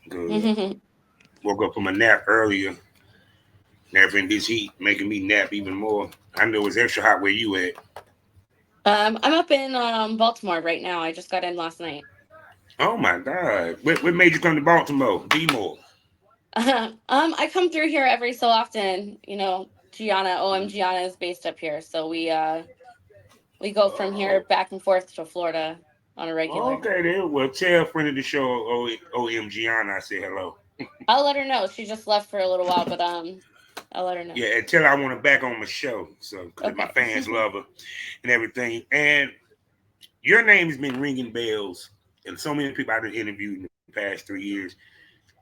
Good. Woke up from a nap earlier. Never in this heat, making me nap even more. I know it's extra hot where you at. I'm up in Baltimore right now. I just got in last night. Oh my God. What made you come to Baltimore? Be more. I come through here every so often. Gianna, OM Gianna is based up here, so we go from here Oh. back and forth to Florida on a regular. Okay then. Well, tell a friend of the show, OMG, I say hello. I'll let her know. She just left for a little while, but I'll let her know. Yeah, and tell her I want her back on my show. So, because my Okay. fans love her and everything. And your name has been ringing bells. And so many people I've been interviewed in the past 3 years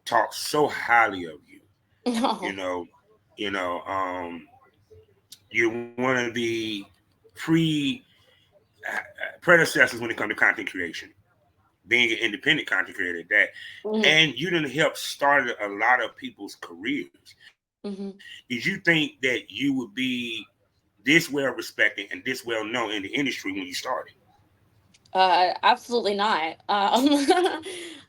talk so highly of you. You No. know, you know, you're one of the pre predecessors when it comes to content creation, being an independent content creator at that. Hmm. And you didn't help start a lot of people's careers. Hmm. Did you think that you would be this well respected and this well known in the industry when you started? Absolutely not.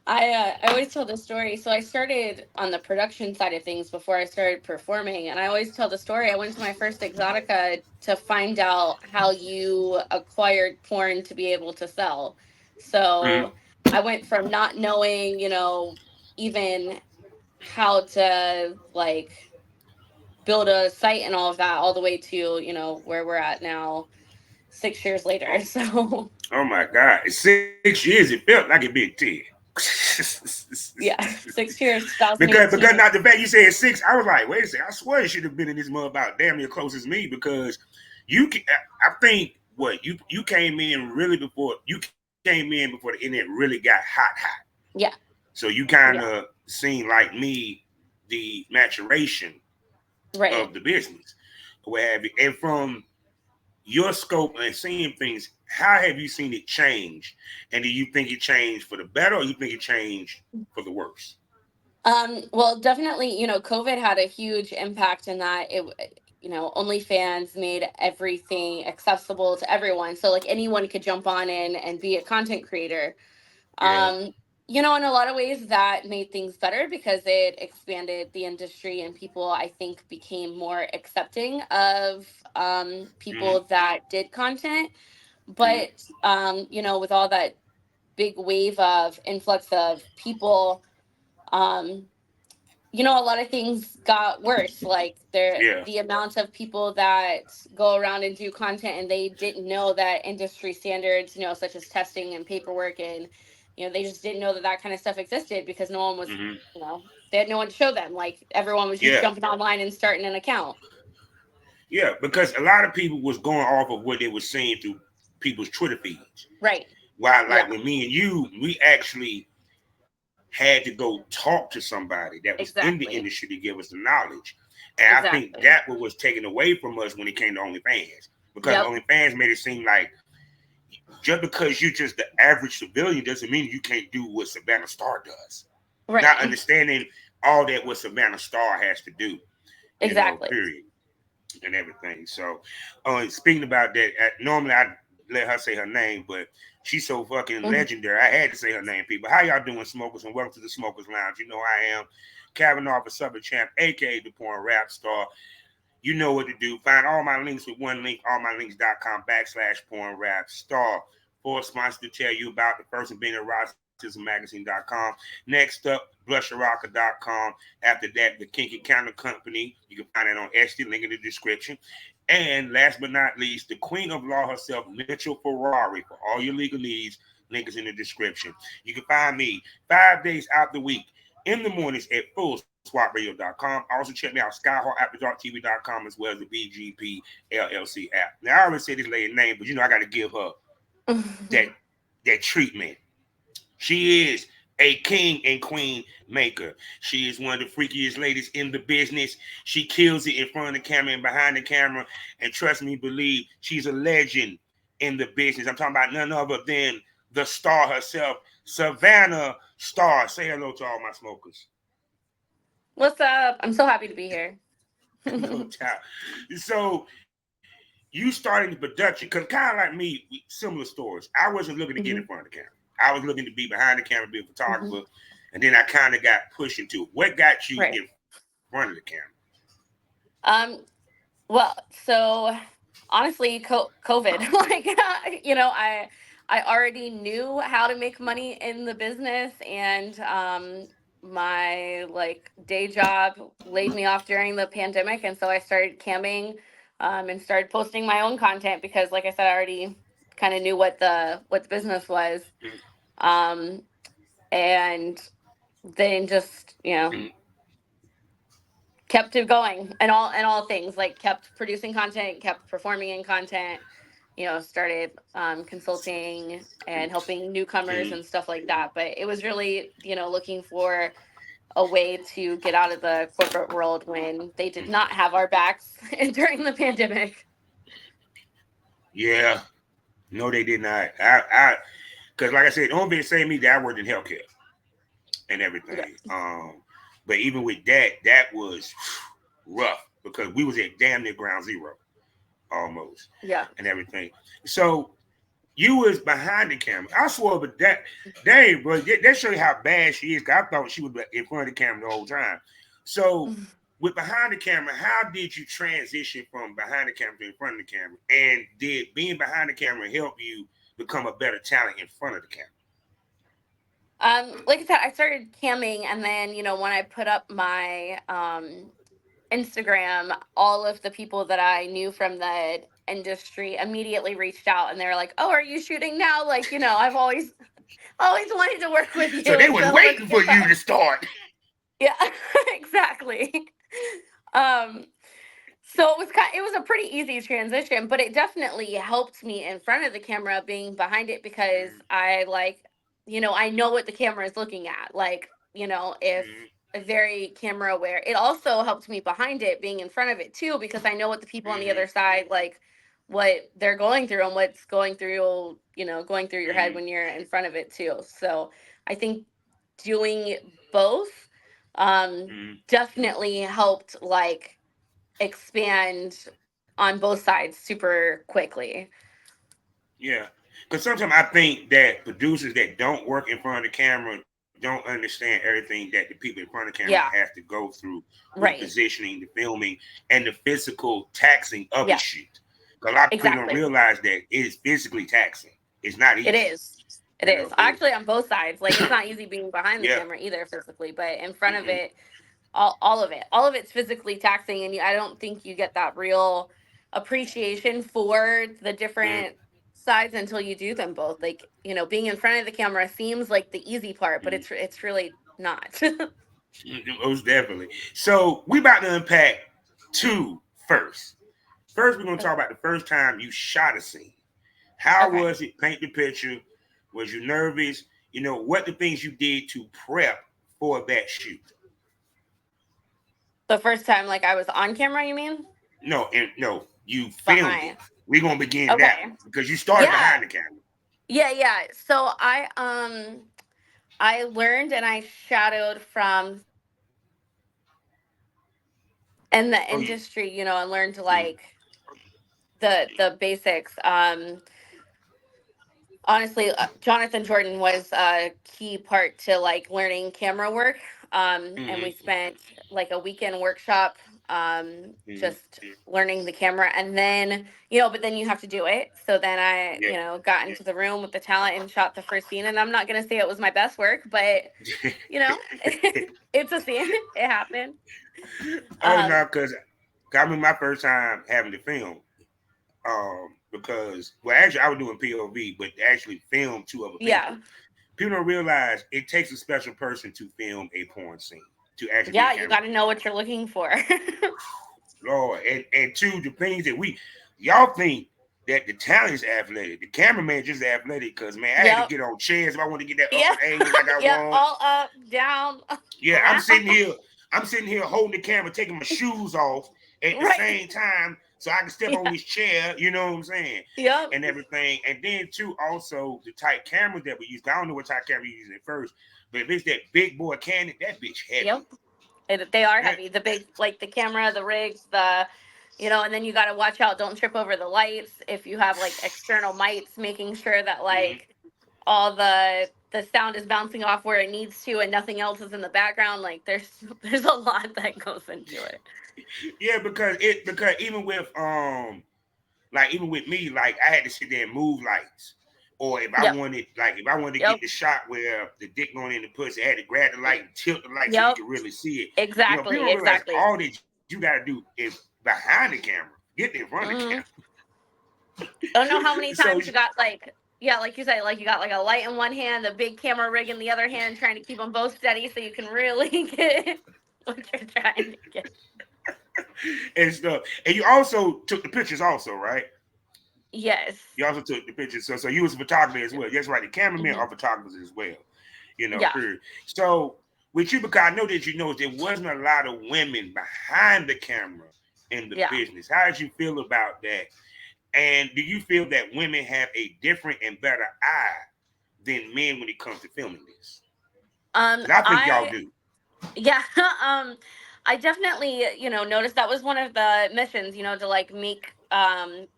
I always tell the story. So I started on the production side of things before I started performing, and I always tell the story. I went to my first Exotica to find out how you acquired porn to be able to sell. Mm-hmm. So I went from not knowing, even how to build a site and all of that, all the way to where we're at now, 6 years later. Oh, So. oh my God. In 6 years, it felt like it been 10. Yeah, 6 years, because not 2018. the fact you said six, I was like, wait a second, I swear you should have been in this mug about damn near close as me because I think you came in really before you came in before the internet really got hot. Yeah, So you kind yeah, of seemed like me the maturation right. of the business, what have you. And from your scope and seeing things, how have you seen it change? And do you think it changed for the better, or you think it changed for the worse? Well, definitely, COVID had a huge impact in that OnlyFans made everything accessible to everyone. So like anyone could jump on in and be a content creator. Yeah. Um, in a lot of ways that made things better because it expanded the industry and people, I think, became more accepting of Mm-hmm. people that did content. Mm-hmm. But with all that big wave of influx of people, um a lot of things got worse. Like Yeah. the amount of people that go around and do content and they didn't know that industry standards, such as testing and paperwork, and they just didn't know that that kind of stuff existed because no one was, Mm-hmm. they had no one to show them. Like everyone was just Yeah. jumping online and starting an account. Yeah. Because a lot of people was going off of what they were seeing through people's Twitter feeds. Right. While Yeah. like with me and you, we actually had to go talk to somebody that was in the industry Exactly. to give us the knowledge. And I think that Exactly. what was taken away from us when it came to OnlyFans. Because Yep. OnlyFans made it seem like just because you're just the average civilian doesn't mean you can't do what Savannah Star does. Not Right. understanding all that what Savannah Star has to do, Exactly. period, and everything. So, speaking about that, normally I let her say her name, but she's so fucking Mhm. legendary. I had to say her name, people. How y'all doing, smokers? And welcome to the Smokers Lounge. You know I am Kavanaugh, the Southern Champ, aka the Porn Rap Star. You know what to do. Find all my links with one link, allmylinks.com/porn rap star. For a sponsor to tell you about the first and being eroticismmagazine.com. Next up, blusherrocker.com. After that, the Kinky Counter Company. You can find it on Etsy, link in the description. And last but not least, the queen of law herself, Mitchell Ferrari, for all your legal needs. Link is in the description. You can find me 5 days out the week in the mornings at fullswapradio.com. Also, check me out, skyhawkafterdarktv.com, as well as the BGP LLC app. Now, I already said this lady's name, but I got to give her that that treatment. She is a king and queen maker. She is one of the freakiest ladies in the business. She kills it in front of the camera and behind the camera. And trust me, believe she's a legend in the business. I'm talking about none other than the star herself, Savannah Star. Say hello to all my smokers. What's up? I'm so happy to be here. No doubt. So you started the production because kind of like me, similar stories. I wasn't looking to get in Hmm. front of the camera. I was looking to be behind the camera, be a Hmm. photographer and then I kind of got pushed into it. What got you Right. in front of the camera? Um, Well, so honestly, COVID, like, I already knew how to make money in the business, and my like day job laid me off during the pandemic, and so I started camming, and started posting my own content because, like I said, I already kind of knew what the business was, um, and then just kept it going, and all things, like kept producing content, kept performing in content, started consulting and helping newcomers Mm-hmm. and stuff like that. But it was really, looking for a way to get out of the corporate world when they did not have our backs during the pandemic. Yeah, no, they did not. Because like I said, the only thing that saved me that I worked in healthcare and Yeah. everything. But even with that, that was rough because we was at damn near ground zero almost Yeah. and everything. So you was behind the camera. I swear, but dang, bro, that show you how bad she is. 'Cause I thought she was in front of the camera the whole time. So with behind the camera, how did you transition from behind the camera to in front of the camera? And did being behind the camera help you become a better talent in front of the camera? Like I said, I started camming, and then when I put up my Instagram, all of the people that I knew from the industry immediately reached out, and they were like, "Oh, are you shooting now? Like, I've always wanted to work with So they you, was so let's waiting for get you that." to start. Yeah, exactly. Um, so it was a pretty easy transition, but it definitely helped me in front of the camera being behind it, because I like, I know what the camera is looking at. Like, if Mm-hmm. very camera aware. It also helped me behind it being in front of it too, because I know what the people on the Mm-hmm. other side, like, what they're going through and what's going through your head Mm-hmm. when you're in front of it too. So I think doing both Mm-hmm. definitely helped, like, expand on both sides super quickly. Yeah, because sometimes I think that producers that don't work in front of the camera don't understand everything that the people in front of the camera Yeah, have to go through with the right. positioning, the filming, and the physical taxing of the Yeah, shoot. 'Cause a lot of people don't exactly. realize that it is physically taxing. It's not It easy. is. It is. It, Actually, on both sides. Like, it's not easy being behind the yeah. camera either physically, but in front of Mm-mm, it, all of it. All of it's physically taxing, and I don't think you get that real appreciation for the mm, different sides until you do them both. Like, being in front of the camera seems like the easy part, but mm, it's really not. most definitely. So we about to unpack two first. First, we're gonna talk about the first time you shot a scene. How Okay. was it? Paint the picture. Was you nervous? What the things you did to prep for that shoot. The first time, like, I was on camera, you mean? No, and no, you filmed it. Behind. We're gonna begin that Okay. one because you started Yeah. behind the camera. Yeah. So I learned and I shadowed from in the Oh, you. industry, and learned, Mm, like, the basics. Honestly, Jonathan Jordan was a key part to, like, learning camera work. And we mm-hmm, spent like a weekend workshop, mm-hmm, just learning the camera, and then, but then you have to do it. So then I, yeah. got into the room with the talent and shot the first scene. And I'm not gonna say it was my best work, but it's a scene. It happened. Oh Um, no, because I remember my first time having to film. Because well, actually, I was doing POV, but actually film two other people. yeah, People don't realize it takes a special person to film a porn scene to actually be a yeah, you got to cameraman. know what you're looking for. Lord, and two, the things that y'all think that the talent is athletic, the cameraman just athletic. Because man, I had to Yep. get on chairs if I want to get that Yeah. upward angle like I Yep. want. All up, down, Yeah, around. I'm sitting here holding the camera, taking my shoes off at the Right. same time so I can step on Yeah. this chair, you know what I'm saying? Yep. And everything. And then too, also the tight cameras that we use. I don't know what type camera you using at first, but if it's that big boy Canon, that bitch Yep. heavy. They are That, heavy. The big, like, the camera, the rigs, and then you got to watch out. Don't trip over the lights. If you have, like, external mics, making sure that, mhm, like, all the the sound is bouncing off where it needs to and nothing else is in the background. Like there's a lot that goes into it. Yeah, because even with me, like I had to sit there and move lights. Or Yep. if I wanted to get Yep. the shot where the dick going in the pussy, I had to grab the light and tilt the light so you Yep. could really see it. People Exactly. don't realize Exactly. all that you gotta do is behind the camera. Get in front of the camera. Hmm. I don't know how many So times you got like, yeah, like you said, like you got like a light in one hand, the big camera rig in the other hand, trying to keep them both steady so you can really get what you're trying to get. and stuff. And you also took the pictures also, right? Yes. You also took the pictures. So you was a photographer as well. That's right. The cameramen Hmm. are photographers as well. Yeah. Period. So with you, because I know that there wasn't a lot of women behind the camera in the Yeah. business. How did you feel about that? And do you feel that women have a different and better eye than men when it comes to filming this? Because I think y'all I do. yeah, I definitely, noticed that was one of the missions, to like make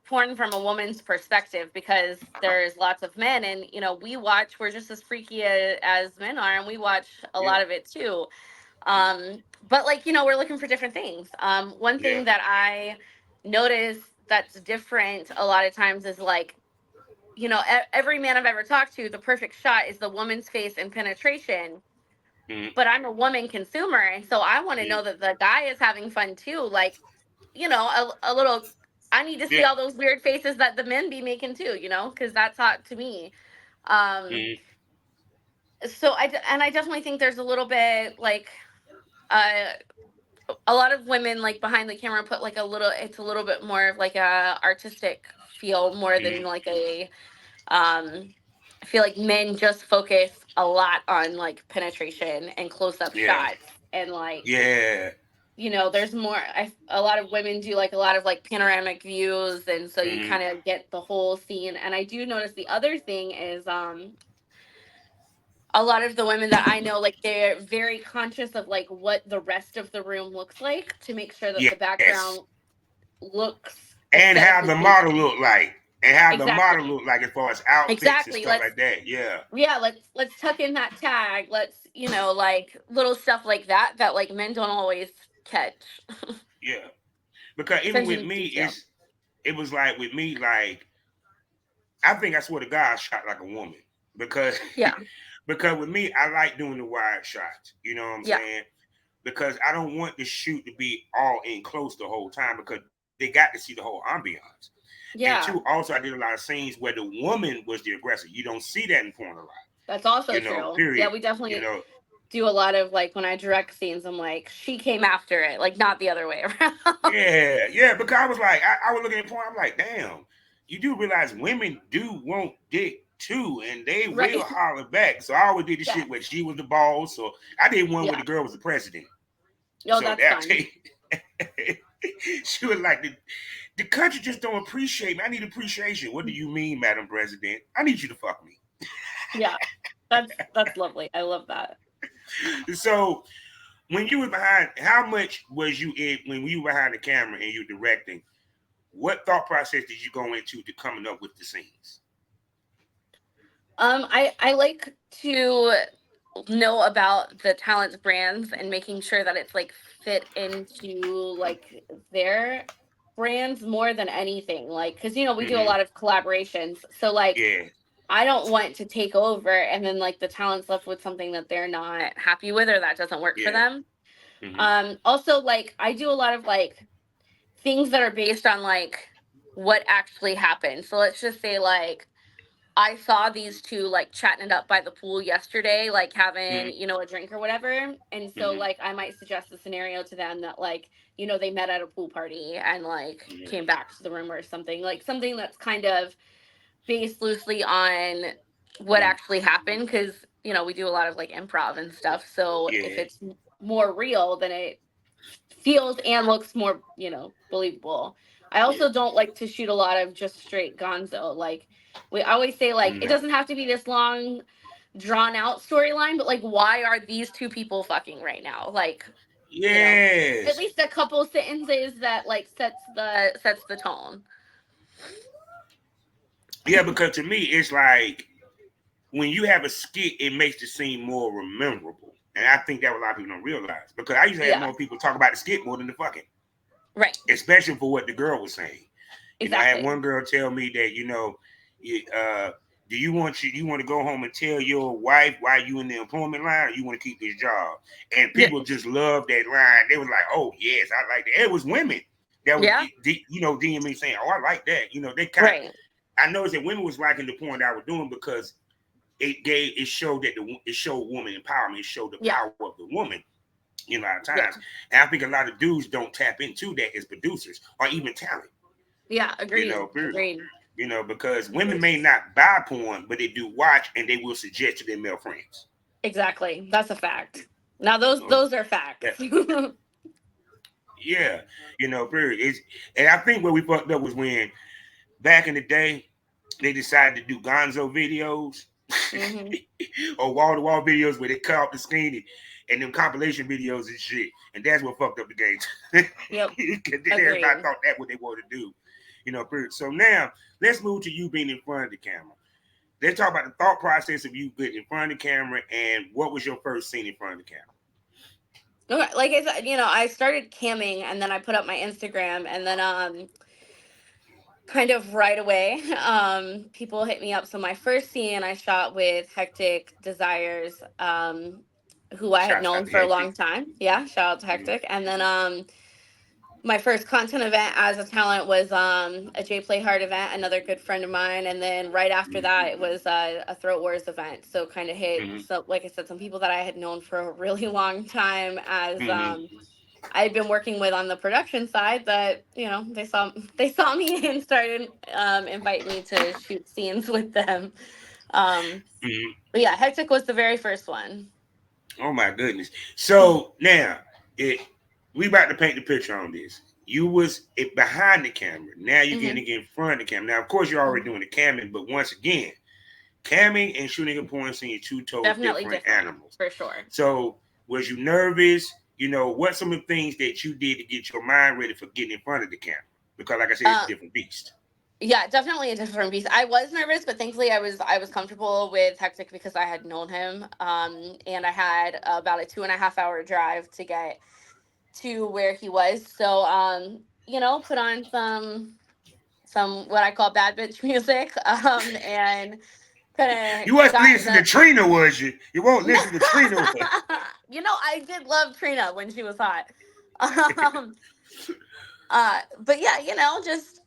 porn from a woman's perspective because there's lots of men and we're just as freaky as men are and we watch a Yeah. lot of it too. But like, we're looking for different things. One Yeah. thing that I notice that's different a lot of times is like, every man I've ever talked to, the perfect shot is the woman's face and penetration, Mm-hmm. but I'm a woman consumer, and so I want to Mm-hmm. know that the guy is having fun too. Like, a little. I need to see Yeah. all those weird faces that the men be making too, because that's hot to me. Um, Mm-hmm. so I definitely think there's a little bit like uh, a lot of women like behind the camera put like a little. It's a little bit more of like a artistic feel more than Mm-hmm. like a. I feel like men just focus a lot on like penetration and close up Yeah. shots and like Yeah. there's more. A lot of women do like a lot of like panoramic views, and so you Mm-hmm. kind of get the whole scene. And I do notice the other thing is a lot of the women that I know, like they're very conscious of like what the rest of the room looks like to make sure that the Yes. background looks And how aesthetically the model pleasing. look like. And how the model Exactly. look like as far as outfits and Exactly. stuff like that. Yeah. Let's tuck in that tag. Let's, like little stuff like that like men don't always catch. Yeah. Because even with Attention to me, detail. it was like with me, like I think I swear to God, I shot like a woman. Because Yeah. because with me, I like doing the wide shots. You know what I'm Yeah. saying? Because I don't want the shoot to be all in close the whole time because they got to see the whole ambiance. And two, Yeah. also I did a lot of scenes where the woman was the aggressor. You don't see that in porn a lot. That's also true. Yeah, Period. we You definitely know, do a lot of like when I direct scenes, I'm like, she came after it, like not the other way around. yeah. Because I was like, I was looking at porn. I'm like, damn, you do realize women do want dick too, and they will Right. holler back. So I always did the shit Yes. where she was the boss. So I did one where Yeah. the girl was the president. Yo, So that's that fun. she was like, the country just don't appreciate me. I need appreciation. What do you mean, Madam President? I need you to fuck me. Yeah. That's lovely. I love that. So when you were behind, how much was you in when you were behind the camera and you directing? What thought process did you go into to coming up with the scenes? I like to know about the talent's brands and making sure that it's like fit into like their brands more than anything. Like, because we do a Mm-hmm. lot of collaborations, so like Yeah. I don't want to take over and then like the talent's left with something that they're not happy with or that doesn't work for Yeah. them. Mm-hmm. Also like I do a lot of like things that are based on like what actually happened. So let's just say like I saw these two like chatting it up by the pool yesterday, like having, Mm-hmm. a drink or whatever. And so Mm-hmm. like I might suggest a scenario to them that like, they met at a pool party and like Yeah. came back to the room or something. Like something that's kind of based loosely on what Mm-hmm. actually happened because we do a lot of like improv and stuff, so if Yeah. it's more real then it feels and looks more believable. I Yeah. also don't like to shoot a lot of just straight gonzo. Like we always say, like it No. doesn't have to be this long drawn out storyline, but like why are these two people fucking right now, like you know at Yes. least a couple sentences that like sets the tone. Yeah, because to me, it's like when you have a skit, it makes the scene more memorable. And I think that a lot of people don't realize. Because I used to have Yeah. more people talk about the skit more than the fucking. Right. Especially for what the girl was saying. I had Exactly. one girl tell me that, do you want to go home and tell your wife why you in the employment line, or you want to keep this job? And Yeah. people just loved that line. They was like, oh yes, I like that. It was women that was Yeah. DM me saying, oh, I like that. They kind of, Right. I noticed that women was liking the point I was doing because it showed that it showed woman empowerment. It showed the Yeah. power of the woman. A lot of Yeah. times, and I think a lot of dudes don't tap into that as producers or even talent. Yeah. Agreed. Period. Agreed. Because women may not buy porn, but they do watch, and they will suggest to their male friends. Exactly. That's a fact. Now You know, those are facts. yeah, yeah. Period. And I think where we fucked up was when back in the day they decided to do Gonzo videos Hmm. or wall to wall videos where they cut off the screen and them compilation videos and shit, and that's what fucked up the game. Yep. Everybody Agreed. thought that's what they wanted to do. Period. So now let's move to you being in front of the camera. Let's talk about the thought process of you getting in front of the camera and what was your first scene in front of the camera. Okay, like I said, I started camming and then I put up my Instagram and then kind of right away people hit me up. So my first scene I shot with Hectic Desires, who I had Shots out known to for a Hectic. long time. Yeah, shout out to Hectic. And then my first content event as a talent was a J Play Hard event, another good friend of mine, and then right after that it was a Throat Wars event. So kind of hit, Mm-hmm. so like I said, some people that I had known for a really long time as Mm-hmm. I'd been working with on the production side, that they saw me and started inviting me to shoot scenes with them. Um, Mm-hmm. but yeah, Hectic was the very first one. Oh my goodness. So now it we about to paint the picture on this. You was behind the camera. Now you're Hmm. getting to get in front of the camera. Now, of course, you're already doing the camming, but once again, camming and shooting a porn scene are two totally Definitely different different animals. for sure. So was you nervous? What some of the things that you did to get your mind ready for getting in front of the camera? Because like I said, it's a Uh, different beast. yeah, definitely a different beast. I was nervous, but thankfully I was comfortable with Hectic because I had known him. And I had about a 2.5 hour drive to get to where he was. So put on some what I call bad bitch music, and kind You of wasn't got listening to the. Trina, was you? You won't listen to Trina. I did love Trina when she was hot. Um, but yeah, just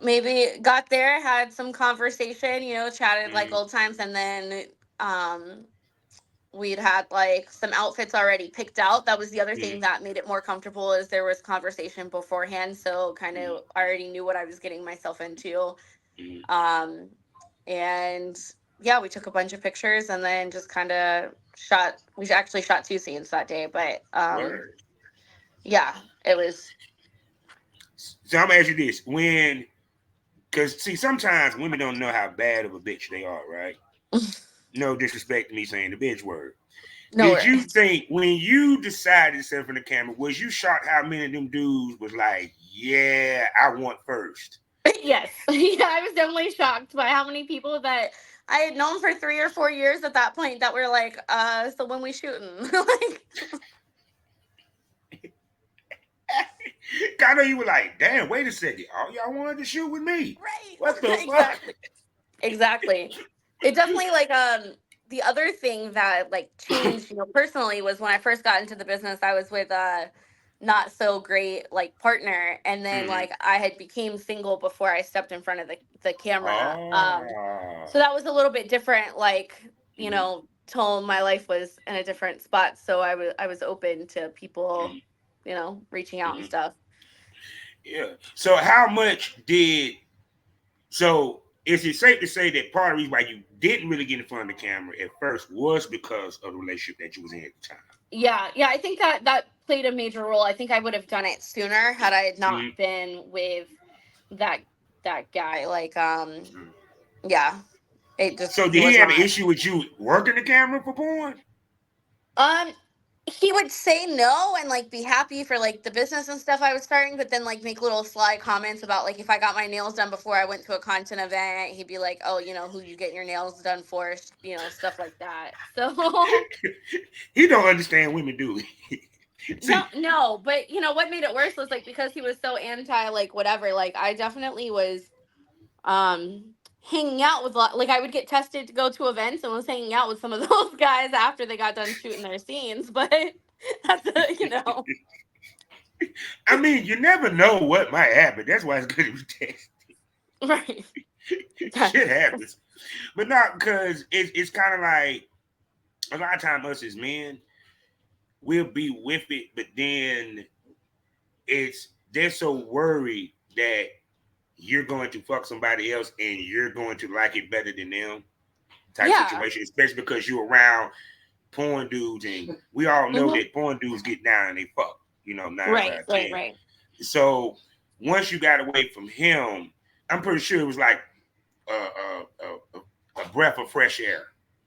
maybe got there, had some conversation, chatted like Mm-hmm. old times, and then um we'd had like some outfits already picked out. That was the other thing that made it more comfortable, is there was conversation beforehand, so kind Mm-hmm. of already knew what I was getting myself into. Mm-hmm. um and yeah, we took a bunch of pictures and then just kind of shot. We actually shot two scenes that day, but Word. yeah, it was. So I'm gonna ask you this: because see, sometimes women don't know how bad of a bitch they are, right? No disrespect to me saying the bitch word. No Did you worries. think when you decided to set for the camera, was you shocked how many of them dudes was like, yeah, I want first? Yes. Yeah, I was definitely shocked by how many people that I had known for 3 or 4 years at that point that were like, so when we shooting? Like, I know you were like, damn, wait a second. All y'all wanted to shoot with me. What the right. fuck? Exactly. Exactly. It definitely, like, the other thing that like changed, personally, was when I first got into the business, I was with a not so great like partner, and then Mm-hmm. like I had became single before I stepped in front of the camera. Oh. So that was a little bit different, like, Mm-hmm. till my life was in a different spot, so I was open to people, reaching out and Mm-hmm. stuff. Yeah. So how much did so is it safe to say that part of the reason why you didn't really get in front of the camera at first was because of the relationship that you was in at the time? Yeah, yeah, I think that played a major role. I think I would have done it sooner had I Mm-hmm. not been with that that guy. Like, Mm-hmm. yeah, it just So did he was have an not. issue with you working the camera for porn? Um, he would say no and like be happy for like the business and stuff I was starting, but then like make little sly comments about like if I got my nails done before I went to a content event, he'd be like, "Oh, you know who you get your nails done for," you know, stuff like that. So He don't understand women, do he? no, See, no, but you know what made it worse was like because he was so anti like whatever. Like I definitely was hanging out with like I would get tested to go to events and was hanging out with some of those guys after they got done shooting their scenes, but that's you know. I mean, you never know what might happen. That's why it's good to be tested. Right. Shit happens, but not because it's kind of like a lot of time us as men we'll be with it, but then it's they're so worried that you're going to fuck somebody else and you're going to like it better than them type Yeah. situation, especially because you're around porn dudes and we all know Hmm. that porn dudes get down and they fuck, you know, 9 times Right, out of right, 10. right. So once you got away from him, I'm pretty sure it was like a breath of fresh air.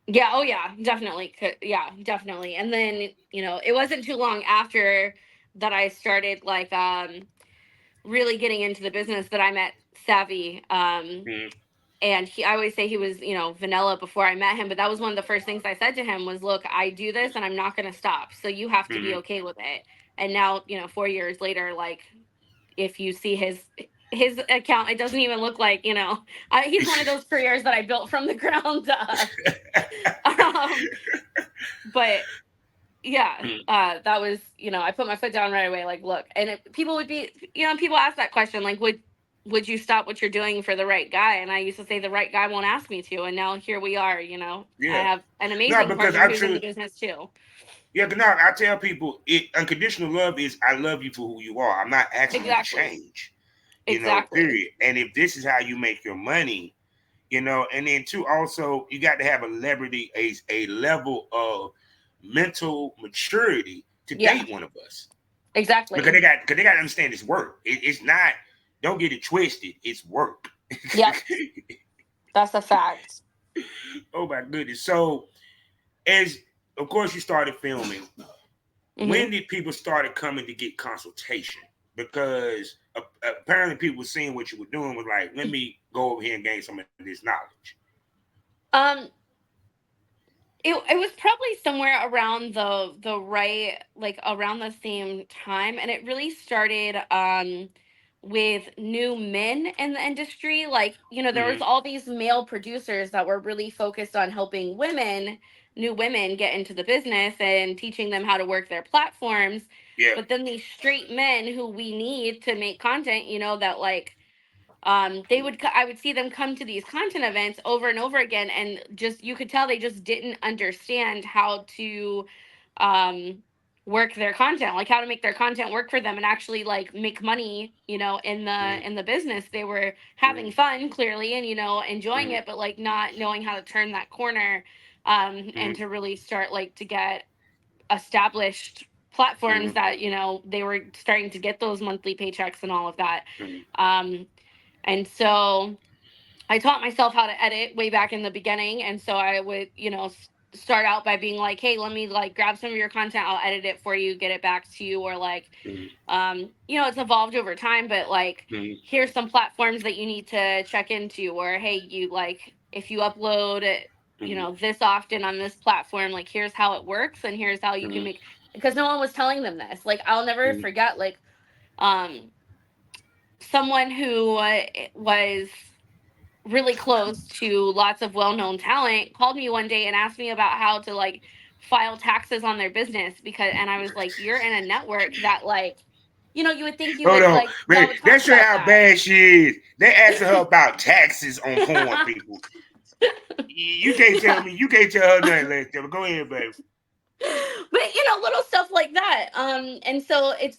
Yeah, oh yeah, definitely. Yeah, definitely. And then, you know, it wasn't too long after that I started like really getting into the business that I met Savvy. Mm-hmm. And I always say he was, you know, vanilla before I met him, but that was one of the first things I said to him was, "Look, I do this and I'm not going to stop. So you have to be Mm-hmm. okay with it." And now, you know, 4 years later, like if you see his account, it doesn't even look like, you know, he's one of those careers that I built from the ground up. Um, but yeah, that was, you know, I put my foot down right away. Like, look, and people would be, you know, people ask that question, like, would you stop what you're doing for the right guy? And I used to say the right guy won't ask me to, and now here we are. You know, I Yeah. have an No, amazing because partner I who's in the truly, business too. yeah, but no, I tell people it unconditional love is I love you for who you are. I'm not asking you to Exactly. change, you know, Exactly. period. And if this is how you make your money, you know, and then two, also you got to have a level of mental maturity to Yeah. date one of us. Exactly. Because they got to understand it's work. It's not, don't get it twisted, it's work. Yep. That's a fact. Oh my goodness. So as of course you started filming, Hmm. when did people started coming to get consultation? Because apparently people were seeing what you were doing was like, let me go over here and gain some of this knowledge. Um, it was probably somewhere around the right, like around the same time, and it really started with new men in the industry. Like, you know, there was Mm-hmm. all these male producers that were really focused on helping women, new women, get into the business and teaching them how to work their platforms. Yeah. But then these straight men who we need to make content, you know, that like they would I would see them come to these content events over and over again, and just you could tell they just didn't understand how to um work their content, like how to make their content work for them and actually like make money, you know, Mm-hmm. in the business. They were having fun clearly and, you know, enjoying Mm-hmm. it, but like not knowing how to turn that corner, and to really start like to get established platforms Mm-hmm. that, you know, they were starting to get those monthly paychecks and all of that. Mm-hmm. um and so I taught myself how to edit way back in the beginning. And so I would, you know, start out by being like, hey, let me like grab some of your content. I'll edit it for you, get it back to you. Or like, you know, it's evolved over time, but like, Mm-hmm. here's some platforms that you need to check into. Or, hey, you like, if you upload it, you Mm-hmm. know, this often on this platform, like, here's how it works and here's how you can Mm-hmm. make, because no one was telling them this. Like, I'll never Mm-hmm. forget, like, um, someone who was really close to lots of well-known talent called me one day and asked me about how to like file taxes on their business, because and I was like, you're in a network that like, you know, you would think you Hold would on, like y'all man. would talk That show you about how that. bad she is. They asking her about taxes on porn people. You can't tell Yeah. me. You can't tell her nothing, last time. Go ahead, baby. But you know, little stuff like that. And so it's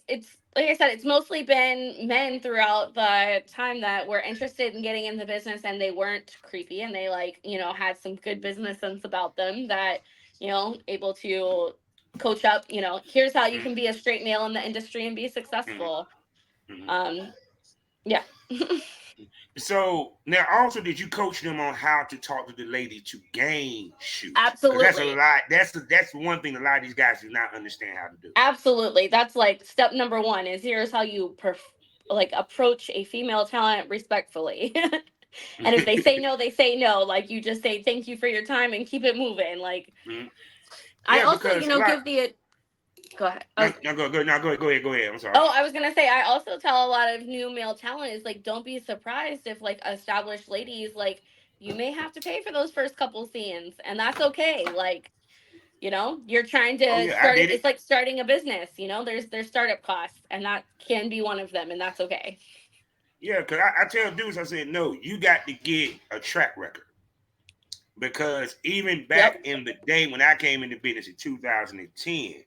like I said, it's mostly been men throughout the time that were interested in getting in the business, and they weren't creepy, and they like, you know, had some good business sense about them, that, you know, able to coach up, you know, here's how you can be a straight male in the industry and be Mm-hmm. successful. Mm-hmm. um yeah. So now, also, did you coach them on how to talk to the lady to gain shoot? Because that's a Absolutely. lot. That's one thing a lot of these guys do not understand how to do. Absolutely. That's like step number one is here's how you like approach a female talent respectfully. And if they say no, they say no. Like you just say thank you for your time and keep it moving. Like Mhm. I Yeah, also, because a lot. give the go ahead. No, no, go ahead. I'm sorry. Oh, I was gonna say I also tell a lot of new male talent is like don't be surprised if like established ladies like you may have to pay for those first couple scenes and that's okay. Like, you're trying Oh to yeah, I start it. did It's it. like starting a business, there's startup costs and that can be one of them and that's okay. Yeah, because I tell dudes, I said, no, you got to get a track record. Because even back Yep. in the day when I came into business in 2010,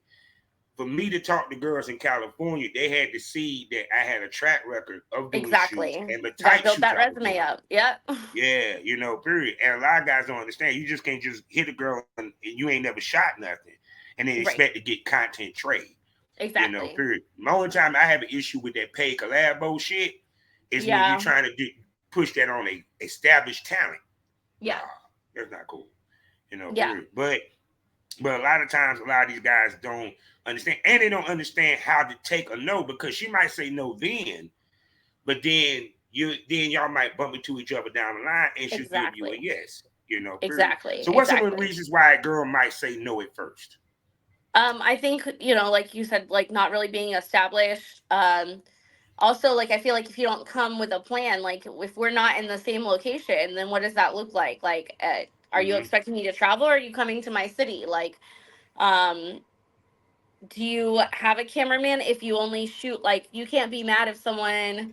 for me to talk to girls in California, they had to see that I had a track record of doing shoots Exactly. and the Got to type build shoots that I was resume doing. up. Yep. Yeah, period. And a lot of guys don't understand. You just can't just hit a girl and you ain't never shot nothing and then Right. expect to get content trade. Exactly. Period. The only time I have an issue with that paid collab bullshit is when you're Yeah. trying to push that on a established talent. Nah, Yeah. that's not cool. Yeah. Period. But a lot of times, a lot of these guys don't understand, and they don't understand how to take a no because she might say no then, but then y'all might bump into each other down the line, and she'll give you a Exactly. yes. Period. Exactly. So, what's some of the Exactly. reasons why a girl might say no at first? I think, like you said, like not really being established. Also, like I feel like if you don't come with a plan, like if we're not in the same location, then what does that look like? Like, are you Mm-hmm. expecting me to travel or are you coming to my city? Like, um, do you have a cameraman if you only shoot like you can't be mad if someone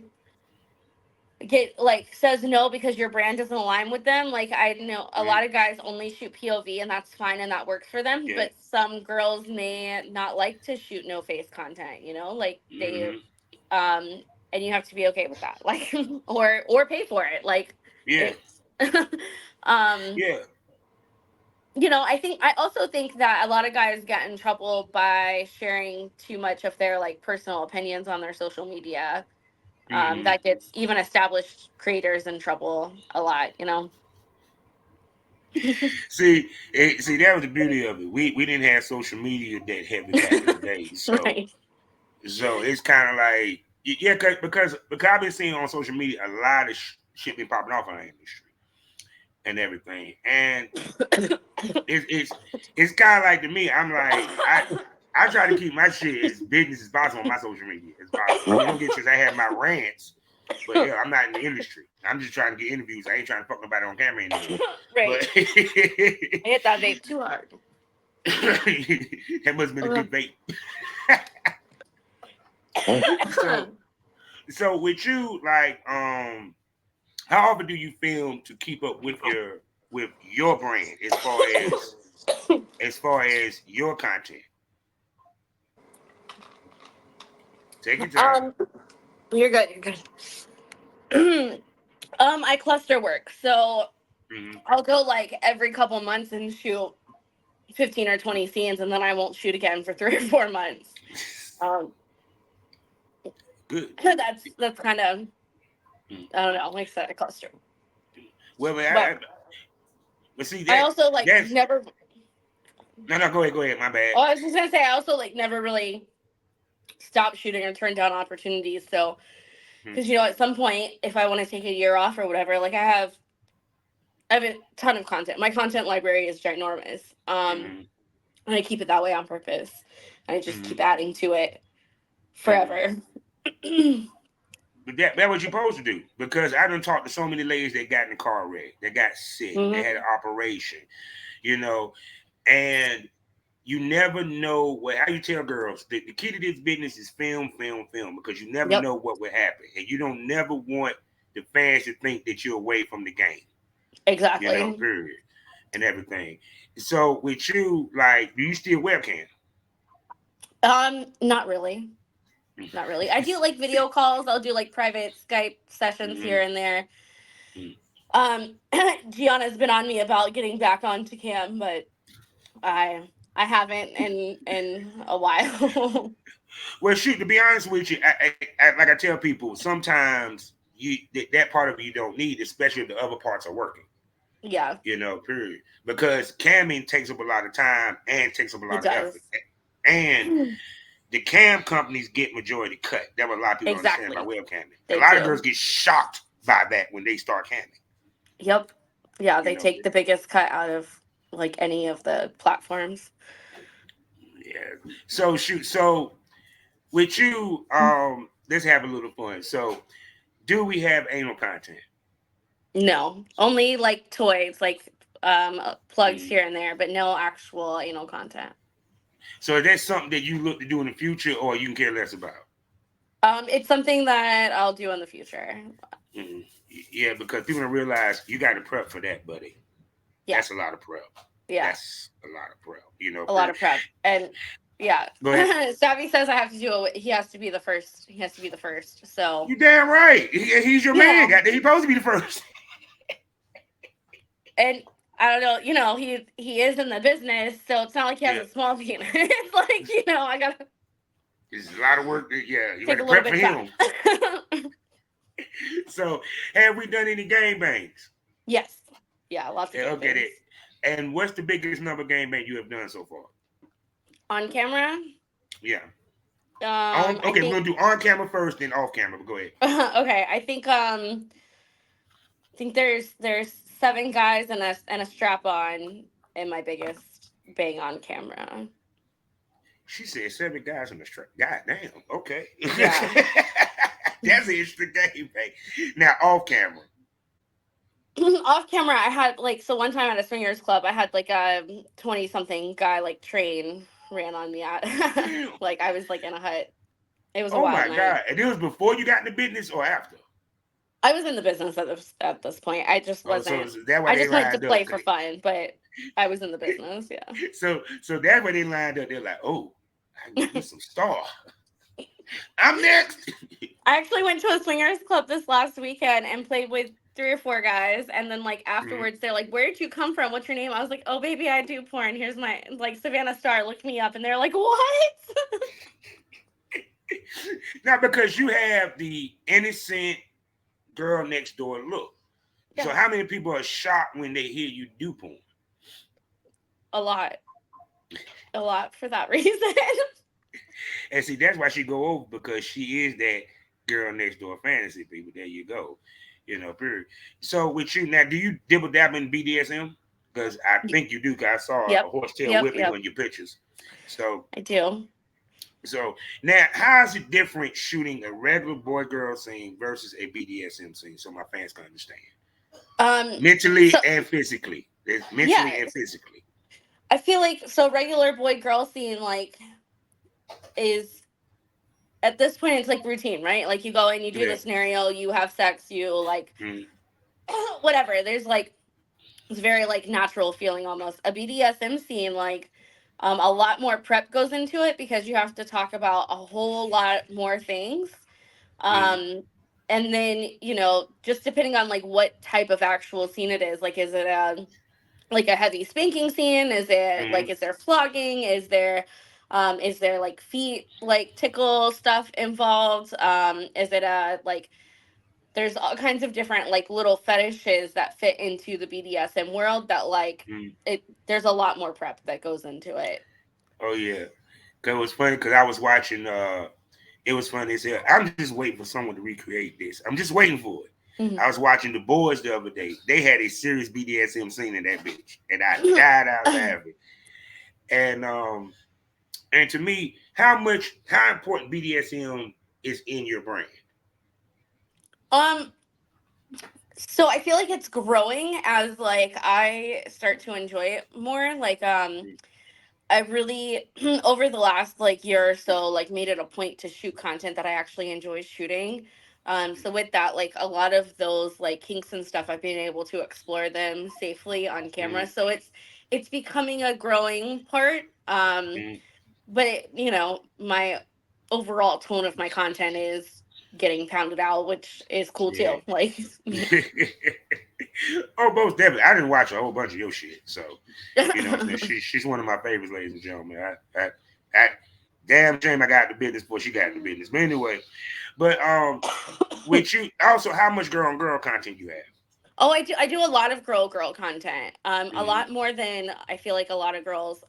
get like says no because your brand doesn't align with them. Like I know a Mm-hmm. lot of guys only shoot POV and that's fine and that works for them, Yeah. but some girls may not like to shoot no face content, like they Mm-hmm. um and you have to be okay with that. Like or pay for it. Like Yeah. it's um Yeah. I also think that a lot of guys get in trouble by sharing too much of their like personal opinions on their social media. Mm-hmm. That gets even established creators in trouble a lot. See, that was the beauty of it. We didn't have social media that heavy back in the day, so Right. it's kind of like yeah, because I've been seeing on social media a lot of shit been popping off in the industry and everything, and it's it's it's kind of like to me. I'm like I try to keep my shit as business as possible on my social media as possible. You don't get because I have my rants, but yeah, I'm not in the industry. I'm just trying to get interviews. I ain't trying to fuck nobody on camera anymore. But Right. I hit that vape too hard. that must have been a Ugh. good bait. so so with you, like how often do you film to keep up with your brand as far as your content? Take your time. um, you're good. You're good. I cluster work, so Hmm. I'll go like every couple months and shoot 15 or 20 scenes, and then I won't shoot again for 3 or 4 months. Um, Good. that's kind of Mm. I don't know, like I said, a cluster. Well, But but see I that also like that's never. no, no. Go ahead. My bad. Oh, I was just gonna say I also like never really stopped shooting or turned down opportunities. So Mm-hmm. because at some point, if I want to take a year off or whatever, like I have a ton of content. My content library is ginormous. Mm-hmm. And I keep it that way on purpose. I just Mm-hmm. keep adding to it Mm-hmm. forever. But that's what you're supposed to do because I done talked to so many ladies that got in the car wreck, that got sick, they had Hmm. an operation, you know, and you never know what. How you tell girls the key to this business is film, film, film because you never Yep, know what would happen, and you don't never want the fans to think that you're away from the game, exactly. period, and everything. So with you, like, do you still webcam? Not really. Not really. I do like video calls. I'll do like private Skype sessions Mm-hmm. here and there. Gianna's been on me about getting back onto cam, but I haven't in a while. Well, shoot, to be honest with you, like I tell people, sometimes. that part of it you don't need, especially if the other parts are working. Yeah, Period. Because camming takes up a lot of time and takes up a it lot of effort. does. And the cam companies get majority cut. That's what a lot of people don't understand about Exactly. webcamming. A They lot of do. girls get shocked by that when they start camming. Yep. Yeah, You they know, take the biggest cut out of like any of the platforms. yeah. So shoot. So with you, let's have a little fun. So, do we have anal content? No, only like toys, like plugs Mhm. here and there, but no actual anal content. So, is that something that you look to do in the future, or you can care less about? It's something that I'll do in the future. Mhm. Yeah, because people don't realize you got to prep for that, buddy. Yeah, That's a lot of prep. yeah, That's a lot of prep. a lot of prep, and yeah, Go ahead. Savvy says I have to do it. He has to be the first. He has to be the first. So You damn right. He's your man. yeah, He's supposed to be the first. and I don't know. He is in the business, so it's not like he has Yeah, a small penis. It's like I gotta it's a lot of work. Yeah, you got take to a little prep for bit of him. time. So, have we done any game bangs? Yes, yeah, lots of Yeah, okay, gangbangs and what's the biggest number of game bang you have done so far? on camera. Yeah. I Okay, we're think gonna do on camera first, then off camera. But go ahead. okay. I think there's 7 guys and a strap on in my biggest bang on camera. She said 7 guys on the strap. God damn. Okay. Yeah. That's an interesting game bang. Now off camera. Off camera, I had like so one time at a swingers club, I had like a 20 something guy like train ran on me at Damn. like I was like in a hut. It was a Oh wild my night. God. And it was before you got in the business or after? I was in the business at this point. I just Oh, so wasn't. is that why I they just went to lined up? play for fun, but I was in the business. Yeah. So that's why they lined up. They're like, oh, I can get me some star. I'm next. I actually went to a swingers club this last weekend and played with 3 or 4 guys, and then like Mhm. afterwards they're like, "Where did you come from? What's your name?" I was like, "Oh baby, I do porn. Here's my like Savannah Star. Look me up." And they're like, "What?" Now, because you have the innocent girl next door look. So, Yeah, how many people are shocked when they hear you do porn? a lot, a lot for that reason. And see, that's why she go over because she is that girl next door fantasy people. There you go. Period. So, with you now, do you dibble dabble in BDSM? Because I think you do. Cause I saw a Yep, horsetail yep, whipping yep. on your pictures. So, I do. so now, how is it different shooting a regular boy girl scene versus a BDSM scene? So my fans can understand. Um, Mentally so and physically. It's mentally yeah, and physically. I feel like so regular boy girl scene like is at this point it's like routine, right? Like you go and you do Yeah. the scenario, you have sex, you like Mm, whatever. There's like it's very like natural feeling almost. A BDSM scene like a lot more prep goes into it because you have to talk about a whole lot more things. mm, Um and then, just depending on like what type of actual scene it is, like is it a like a heavy spanking scene? Is it like mm, is there flogging? Is there like feet like tickle stuff involved? Is it a like there's all kinds of different like little fetishes that fit into the BDSM world that like mm. there's a lot more prep that goes into it. Oh yeah. Cause it was funny because I was watching it was funny. They said, I'm just waiting for someone to recreate this. I'm just waiting for it. I Mhm. was watching the boys the other day. They had a serious BDSM scene in that bitch. And I died out laughing. And to me, how important BDSM is in your brand. um so I feel like it's growing as like I start to enjoy it more. Like I really over the last like year or so like made it a point to shoot content that I actually enjoy shooting. So with that, like a lot of those like kinks and stuff, I've been able to explore them safely on camera. Mm, So it's becoming a growing part. mm, But my overall tone of my content is getting pounded out, which is cool yeah. too. Like Oh, most definitely. I didn't watch a whole bunch of your shit. So, she's one of my favorites, ladies and gentlemen. I damn shame I got the business before she got the business. But anyway, but with you also, how much girl on girl content you have? Oh, I do a lot of girl content. A Mm-hmm. lot more than I feel like a lot of girls.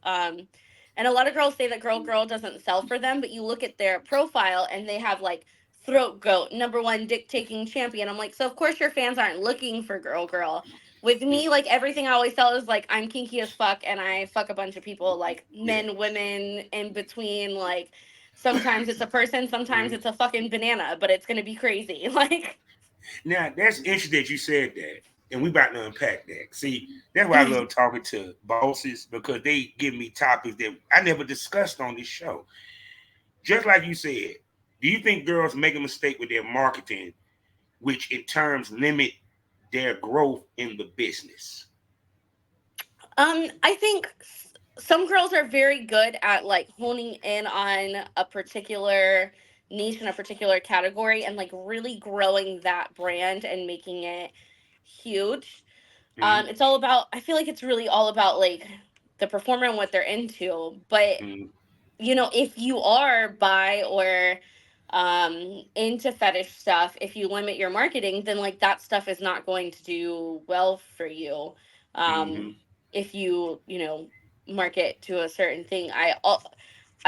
And a lot of girls say that girl doesn't sell for them, but you look at their profile and they have like throat goat, number one dick taking champion. I'm like, so of course your fans aren't looking for girl. With me, like everything I always tell is like I'm kinky as fuck and I fuck a bunch of people, like Yeah. men, women, in between. Like sometimes it's a person, sometimes Mm-hmm. it's a fucking banana, but it's gonna be crazy. Like Now that's interesting that you said that, and we about to unpack that. See, that's why I love talking to bosses because they give me topics that I never discussed on this show. Just like you said, do you think girls make a mistake with their marketing, which in terms limit their growth in the business? I think some girls are very good at like honing in on a particular niche in a particular category and like really growing that brand and making it huge. Mm-hmm. It's all about, I feel like it's really all about like the performer and what they're into. But Mm-hmm. if you are bi or into fetish stuff, if you limit your marketing, then like that stuff is not going to do well for you. Mm-hmm. um if you market to a certain thing. I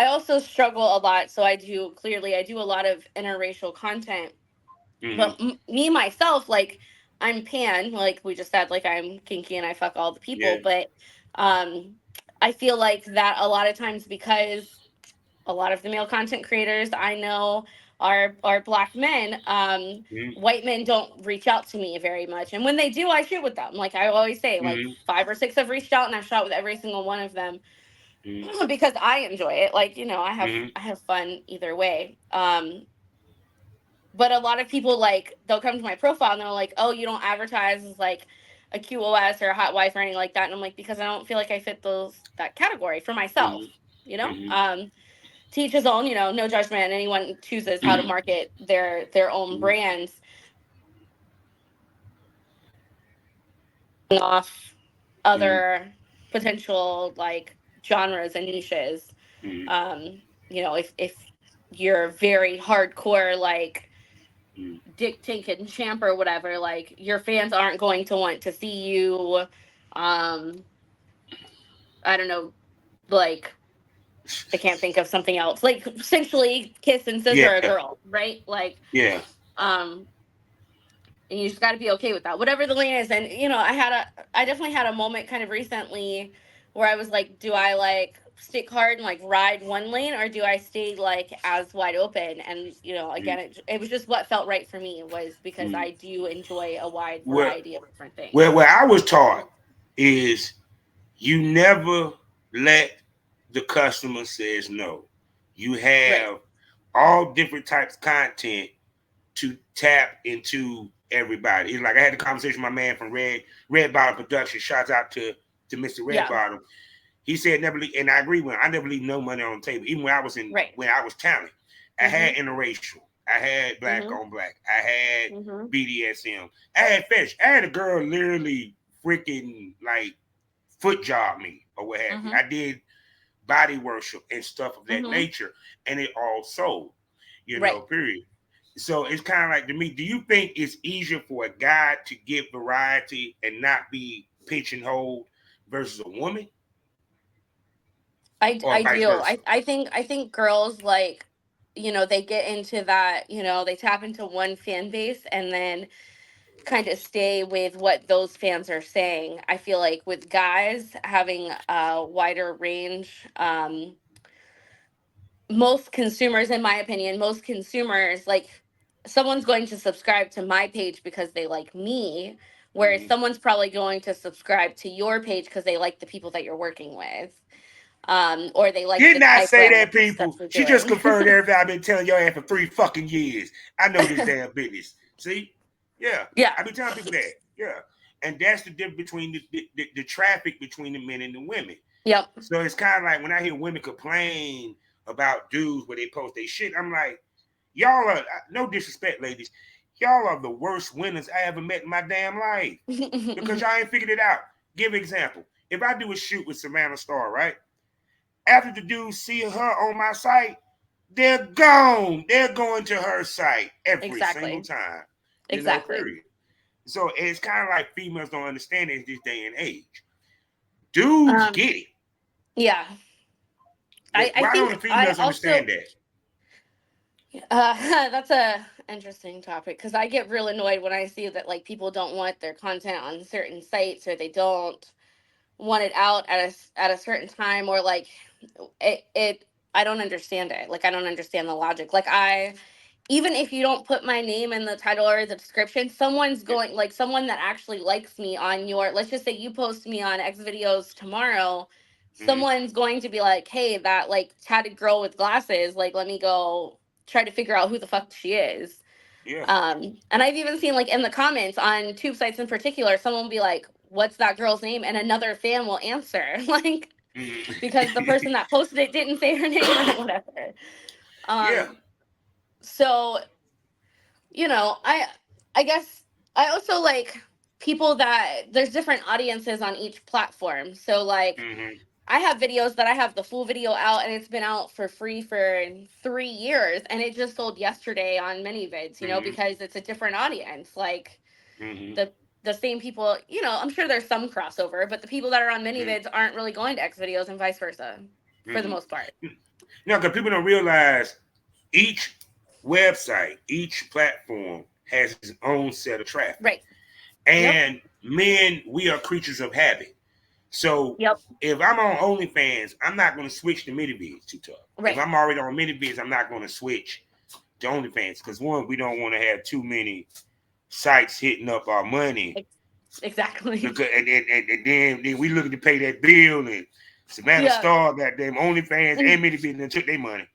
also struggle a lot, so I do a lot of interracial content. Mm-hmm. But me myself, like I'm pan, like we just said, like I'm kinky and I fuck all the Yeah. people. But um I feel like that a lot of times, because a lot of the male content creators I know are black men. Mm-hmm. White men don't reach out to me very much, and when they do, I shoot with them. Like I always say, like Mm-hmm. 5 or 6 have reached out, and I've shot with every single one of them Mm-hmm. because I enjoy it. Like I have Mm-hmm. I have fun either way. But a lot of people, like they'll come to my profile and they're like, "Oh, you don't advertise as like a QoS or a hot wife or anything like that," and I'm like, because I don't feel like I fit that category for myself. You know. Mm-hmm. To each his own, no judgment. Anyone chooses how to market their own Mm-hmm. brands off Mm-hmm. other potential like genres and niches. Mm-hmm. If you're very hardcore, like dick tank and champ or whatever, like your fans aren't going to want to see you. um I don't know, like I can't think of something else, like essentially kiss and scissor a Yeah. girl, right? Like Yeah. um and you just got to be okay with that, whatever the lane is. And I definitely had a moment kind of recently where I was like, do I like stick hard and like ride one lane, or do I stay like as wide open? And again, it was just what felt right for me, was because Mm-hmm. I do enjoy a wide Well, variety of different things. where I was taught is you never let the customer says no. You Right. have all different types of content to tap into everybody. It's like I had a conversation with my man from Red Bottom Production. Shouts out to Mr. Red Yeah. Bottom. He said never leave, and I agree with him. I never leave no money on the table. Even Right. when I was talented, I had Mhm. interracial. I had black Mhm. on black. I had Mhm. BDSM. I had fetish. I had a girl literally freaking like foot job me or what have you. Mhm. I did body worship and stuff of that Mhm. nature, and it all sold, Right. period. So it's kind of like to me, do you think it's easier for a guy to give variety and not be pigeonholed versus a woman, or I vice do. versa? I think girls, like they get into that, they tap into one fan base and then kind of stay with what those fans are saying. I feel like with guys having a wider range, most consumers, in my opinion, most consumers, like someone's going to subscribe to my page because they like me, whereas Mm-hmm. someone's probably going to subscribe to your page because they like the people that you're working with, or they like Did the not type say of that, stuff people. you're She just doing. confirmed everything I've been telling your ass for 3 fucking years. I know this damn business. See? Yeah. Yeah. I be telling people that. Yeah. And that's the difference between the traffic between the men and the women. Yep. So it's kind of like when I hear women complain about dudes where they post their shit, I'm like, y'all are, no disrespect, ladies, y'all are the worst winners I ever met in my damn life because y'all ain't figured it out. Give an example. If I do a shoot with Savannah Star, right? After the dudes see her on my site, they're gone. They're going to her site every single Exactly. time. Exactly. Period. So it's kind of like females don't understand it in this day and age. Dudes Um, get it. yeah. I Why don't think the I females also understand that? that's a interesting topic because I get real annoyed when I see that like people don't want their content on certain sites or they don't want it out at a certain time or like it I don't understand it. Like I don't understand the logic. Like I even if you don't put my name in the title or the description, someone's Yeah. going like someone that actually likes me on your let's just say you post me on X videos tomorrow, Mm-hmm. someone's going to be like, "Hey, that like tatted girl with glasses, like let me go try to figure out who the fuck she is." Yeah. And I've even seen like in the comments on tube sites in particular, someone will be like, "What's that girl's name?" and another fan will answer like because the Mm-hmm. person that posted it didn't say her name or whatever. Yeah. Um, so I guess I also like people that there's different audiences on each platform. So like Mm-hmm. I have videos that I have the full video out and it's been out for free for 3 years and it just sold yesterday on ManyVids, Mm-hmm. because it's a different audience. Like Mm-hmm. the the same people, I'm sure there's some crossover, but the people that are on ManyVids aren't really going to X videos and vice versa for the Mm-hmm. most part. Now, because people don't realize each website, each platform has its own set of traffic. Right. Yep. And men, we are creatures of habit. So Yep. if I'm on OnlyFans, I'm not going to switch to minivids too tough. If Right. I'm already on minivids, I'm not going to switch to OnlyFans because one, we don't want to have too many sites hitting up our money Ex- Exactly. because and then we looking to pay that bill and Savannah Yeah. Star got them OnlyFans and minivids and took their money.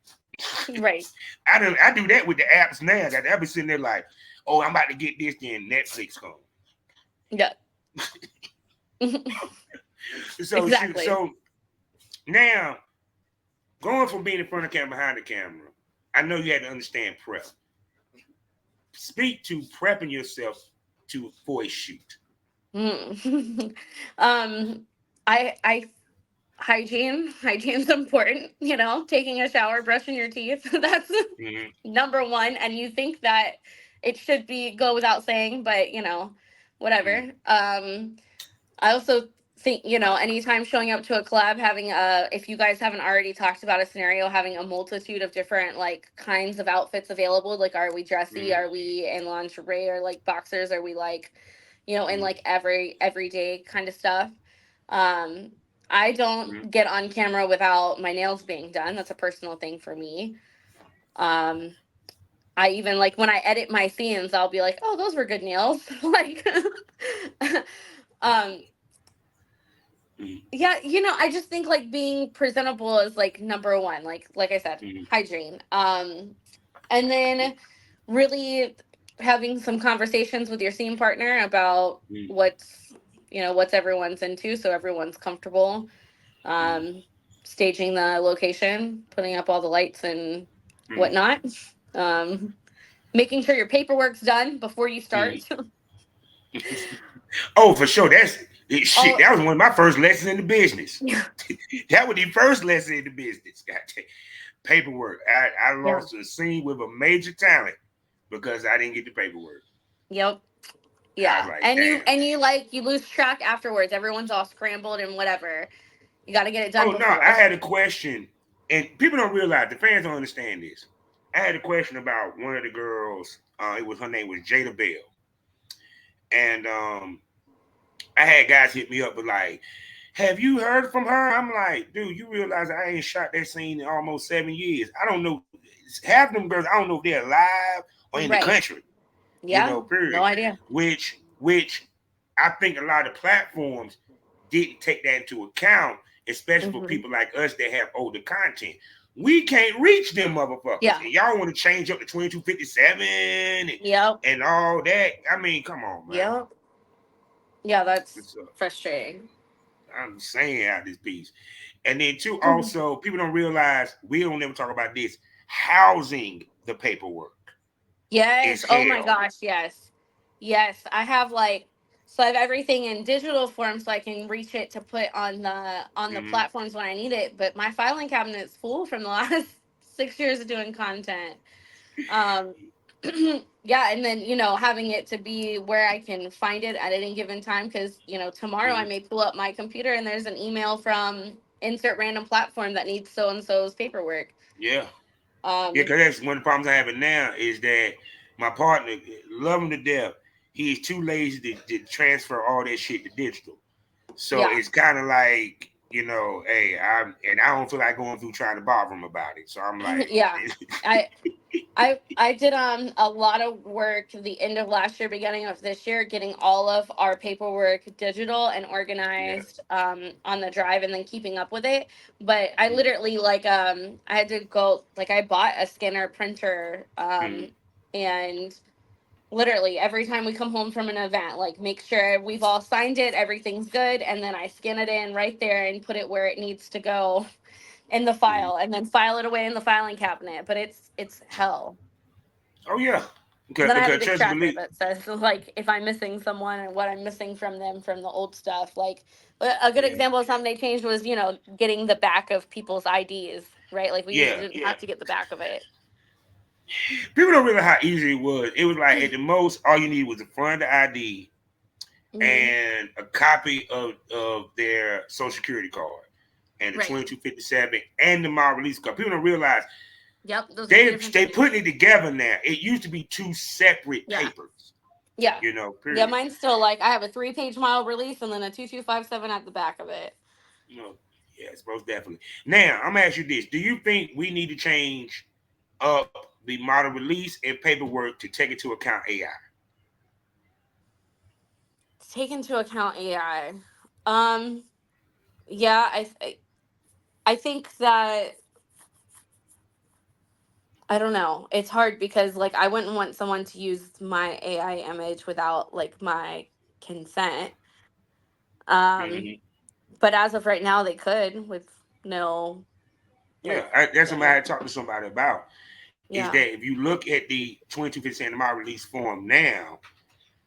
Right. I do that with the apps now. That I be sitting there like, oh, I'm about to get this, then Netflix come. Yeah. So shoot, Exactly. so now going from being in front of the camera behind the camera, I know you had to understand prep. Speak to prepping yourself to for a shoot. Mm. um, I hygiene's important. Taking a shower, brushing your teeth. That's Mm-hmm. number one. And you think that it should be go without saying, but Mm-hmm. whatever. I also think, anytime showing up to a collab, having if you guys haven't already talked about a scenario, having a multitude of different like kinds of outfits available. Like, are we dressy? Are we in lingerie or like boxers? Are we like, in Mm-hmm. like everyday kind of stuff? Um, I don't Mm-hmm. get on camera without my nails being done. That's a personal thing for me. Um, I even like when I edit my scenes, I'll be like, "Oh, those were good nails." Like, um, yeah, I just think like being presentable is like number one. Like I said, Mm-hmm. hygiene. And then really having some conversations with your scene partner about Mm-hmm. what's everyone's into, so everyone's comfortable. Um, Staging the location, putting up all the lights and Mm-hmm. whatnot. Um, Making sure your paperwork's done before you start. Oh, for sure. Shit. All That was one of my first lessons in the business. yeah, That was the first lesson in the business. Goddamn. Paperwork. I yeah, lost a scene with a major talent because I didn't get the paperwork. yep. I was Yeah. like, And you damn. like you lose track afterwards. Everyone's all scrambled and whatever. You got to get it done Oh no, I before. had a question, and people don't realize the fans don't understand this. I had a question about one of the girls. It was her name was Jada Bell, and I had guys hit me up, but like, have you heard from her? I'm like, dude, you realize I ain't shot that scene in almost 7 years. I don't know. Half of them girls, I don't know if they're alive or in the Right. country. Yeah. No Period. idea. Which I think a lot of platforms didn't take that into account, especially for Hmm. people like us that have older content. We can't reach them motherfuckers. Yeah. And y'all want to change up to 2257 Yep. and all that. I mean, come on, man. Yep. Yeah, that's It's, frustrating. I'm saying out this piece. And then two, Mhm. also, people don't realize we don't never talk about this. Housing the paperwork is Yes. Oh my hell. gosh. Yes. Yes. So I have everything in digital form so I can reach it to put on the Mm-hmm. platforms when I need it. But my filing cabinet's full from the last 6 years of doing content. Um, yeah, and then having it to be where I can find it at any given time, because tomorrow I Mhm. may pull up my computer and there's an email from insert random platform that needs so and so's paperwork. Yeah. Yeah, Um, because that's one of the problems I have now is that my partner, love him to death, he's too lazy to transfer all that shit to digital. So yeah, it's kind of like, hey, I don't feel like going through trying to bother him about it. So I'm like, yeah. I I did a lot of work the end of last year, beginning of this year, getting all of our paperwork digital and yeah, organized on the drive, and then keeping up with it. But I mm, literally I had to go, like, I bought a scanner printer, mm, and literally every time we come home from an event, like, make sure we've all signed it, everything's good, and then I scan it in right there and put it where it needs to go in the mm. file, and then file it away in the filing cabinet. But it's hell. Oh yeah, Then I have a because big trust and tracker believe, that says, like, if I'm missing someone and what I'm missing from them from the old stuff. Like, a good yeah, example of something they changed was, getting the back of people's IDs, right? Like, we used to yeah, didn't yeah. have to get the back of it. People don't realize how easy it was. It was like at the most, all you need was the front of the ID Hmm. and a copy of their social security card and the Right. 2257 and the mile release card. People don't realize Yep. Those are two different they things. putting it together now. It used to be two separate Yeah. papers, Yeah. Yeah. period. Mine's still, like, I have a 3-page mile release and then a 2257 at the back of it. You know, yes, most definitely. Now, I'm gonna ask you this: do you think we need to change up the model release and paperwork to take into account AI? Take into account AI. Um, yeah, I think that, I don't know. It's hard because, like, I wouldn't want someone to use my AI image without, like, my consent. Um, Hmm. but as of right now, they could with no, Yeah, like, that's something I no, had talked to somebody about. Is yeah. that if you look at the 22% of my release form now,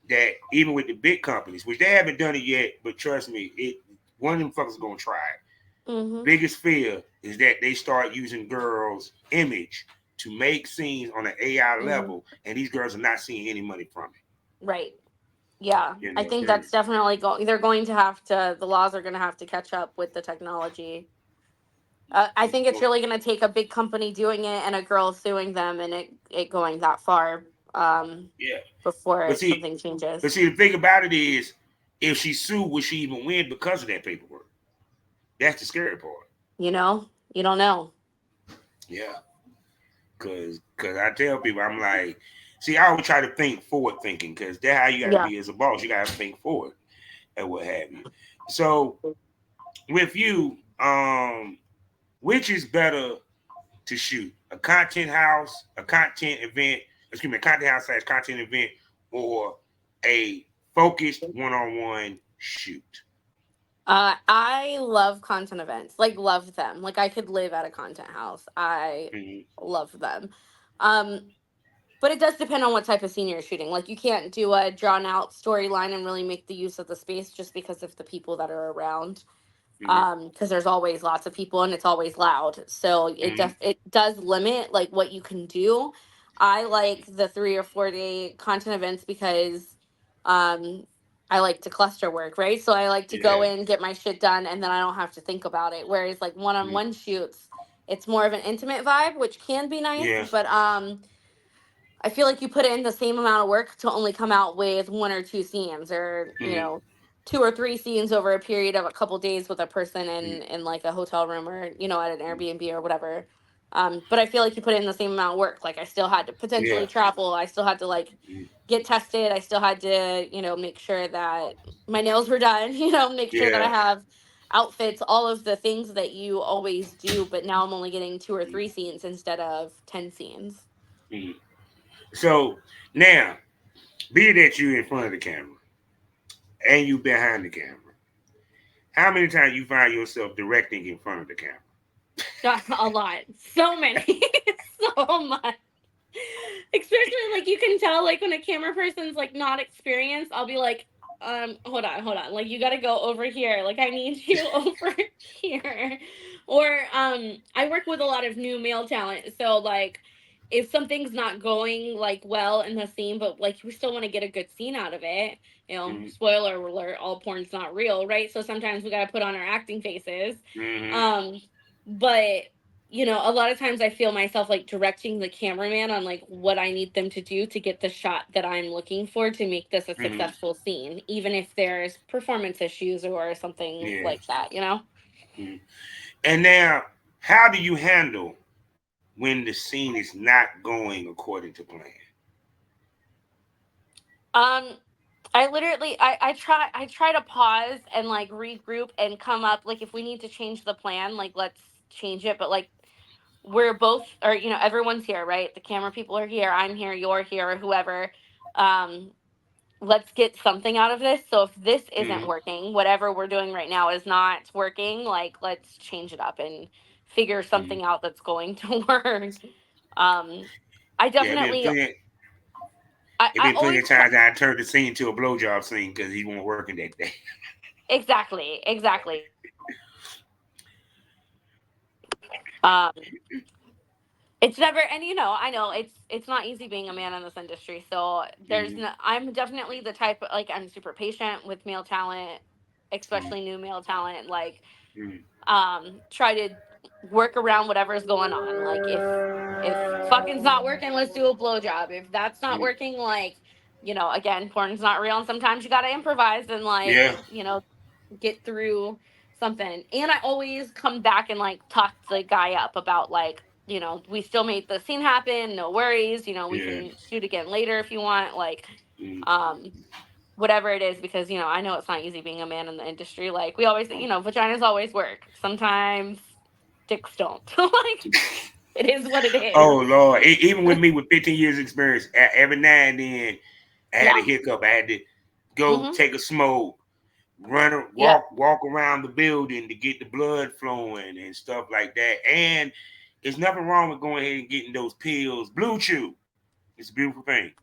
that even with the big companies, which they haven't done it yet, but trust me, one of them fuckers gonna try it. Mm-hmm. Biggest fear is that they start using girls' image to make scenes on an AI Mm-hmm. level, and these girls are not seeing any money from it. Right. Yeah. I think They're that's definitely they're going to have to, the laws are going to have to catch up with the technology. I think it's really going to take a big company doing it and a girl suing them, and it going that far, yeah. before But see, something changes. the thing about it is, if she sued, would she even win because of that paperwork? That's the scary part. You don't know. Yeah, cause I tell people, I'm like, see, I always try to think forward thinking, cause that's how you got to Yeah. be as a boss. You got to think forward and what have you. So with you, which is better to shoot, a content house, a content event, excuse me, a content house / content event, or a focused one-on-one shoot? I love content events. Like, love them. Like, I could live at a content house. I Hmm. love them. Um, but it does depend on what type of scene you're shooting. Like, you can't do a drawn out storyline and really make the use of the space just because of the people that are around, Hmm. because there's always lots of people and it's always loud, so Hmm. it does limit, like, what you can do. I like the 3 or 4 day content events because um I like to cluster work, right? So I like to go Yeah. in, get my shit done, and then I don't have to think about it, whereas, like, Hmm. one-on-one shoots, it's more of an intimate vibe, which can be nice, Yeah. but I feel like you put in the same amount of work to only come out with 1 or 2 scenes, or Hmm. 2 or 3 scenes over a period of a couple days with a person Hmm. in like a hotel room, or at an Airbnb or whatever. But I feel like you put in the same amount of work. Like, I still had to potentially Yeah. travel. I still had to, like, Hmm. get tested. I still had to make sure that my nails were done. Make sure that I Yeah. have outfits, all of the things that you always do. But now I'm only getting 2 or 3 scenes instead of 10 scenes. Hmm. So now, be that you in front of the camera and you behind the camera, how many times you find yourself directing in front of the camera? A lot. So many. So much. Especially, like, you can tell, like, when a camera person's, like, not experienced, I'll be like, hold on. Like you gotta go over here. Like I need you over here. Or I work with a lot of new male talent. So like if something's not going like well in the scene, but like we still want to get a good scene out of it, Mm-hmm. spoiler alert, all porn's not real, right? So sometimes we gotta put on our acting faces. Mm-hmm. Um, but a lot of times I feel myself like directing the cameraman on like what I need them to do to get the shot that I'm looking for to make this a Mm-hmm. successful scene, even if there's performance issues or something Yeah. like that. Mm-hmm. And now, how do you handle when the scene is not going according to plan? Um, I try to pause and like regroup and come up like if we need to change the plan, like let's change it. But like we're both or everyone's here, right? The camera people are here, I'm here, you're here, whoever. Um, let's get something out of this. So if this isn't Mm-hmm. working, whatever we're doing right now is not working, like let's change it up and figure Mm-hmm. something out that's going to work. Um I Yeah, definitely it I been plenty always of times I turned the scene to a blowjob scene because he wasn't working that day. exactly. Um it's never, and I know it's not easy being a man in this industry. So Mm-hmm. I'm definitely the type like I'm super patient with male talent, Mm-hmm. especially new male talent. Like Mm-hmm. try to work around whatever's going on. Like if fucking's not working, let's do a blowjob. If that's not Mm-hmm. working, like again, porn's not real, and sometimes you gotta improvise and like Yeah. get through something. And I always come back and like talk the guy up about like we still made the scene happen, no worries, we Yeah. can shoot again later if you want, like Mm-hmm. um whatever it is, because I know it's not easy being a man in the industry. Like we always, vaginas always work. Sometimes dicks don't. Like it is what it Oh is. Lord! Even with me with 15 years experience, every now and then I had a Yeah. hiccup. I had to go Mhm. take a smoke, Yep. walk around the building to get the blood flowing and stuff like that. And there's nothing wrong with going ahead and getting those pills. Blue Chew, it's a beautiful thing,